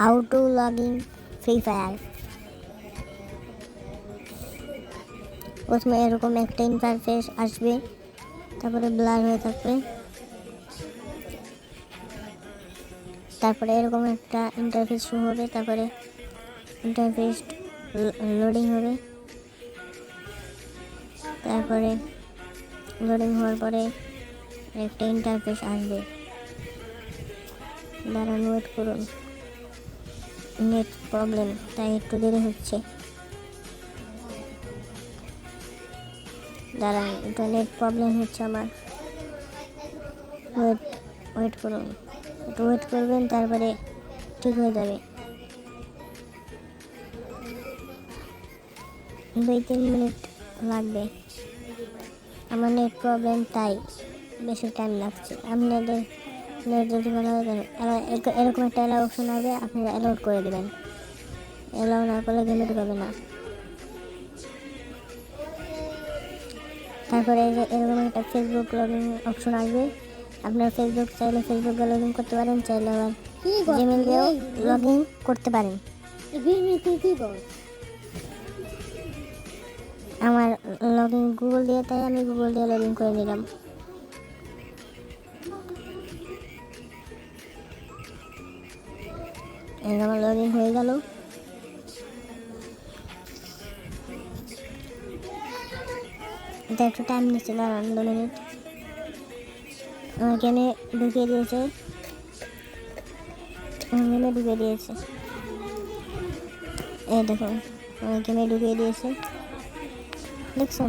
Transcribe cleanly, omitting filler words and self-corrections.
How to log in free fire. প্রথমে এরকম একটা ইন্টারফেস আসবে, তারপরে ব্লার হয়ে থাকবে, তারপরে এরকম একটা ইন্টারফেস শুরু হবে, তারপরে ইন্টারফেস লোডিং হবে, তারপরে লোডিং হওয়ার পরে একটা ইন্টারফেস আসবে। দাঁড়ান, ওয়েট করুন, নেট প্রবলেম তাই একটু দেরি হচ্ছে। দাঁড়ান, এটা নেট প্রবলেম হচ্ছে আমার। ওয়েট করুন, একটু ওয়েট করবেন, তারপরে ঠিক হয়ে যাবে। 2-3 মিনিট লাগবে, আমার নেট প্রবলেম তাই বেশি টাইম লাগছে। আপনাদের নেট যদি ভালো হয় এরকম একটা অ্যালাউ অপশন হবে, আপনারা অ্যালাউড করে দেবেন। অ্যালাউ না করলে গেমে ঢুকাবে না। তারপরে এই যে এরকম একটা ফেসবুক লগ ইন অপশন আসবে, আপনার ফেসবুক চাইলে ফেসবুকে লগ ইন করতে পারেন, চাইলে আবার জিমেল দিয়েও লগ ইন করতে পারেন। আমার লগ ইন গুগল দিয়ে, তাই আমি গুগল দিয়ে লগ ইন করে নিলাম। আমার লগ ইন হয়ে গেল। এটা একটু টাইম নিচ্ছে, দাঁড়ান 2 মিনিট। আমার গেমে ঢুকিয়ে দিয়েছে, এই দেখুন আমার গেমে ঢুকিয়ে দিয়েছে, দেখছেন।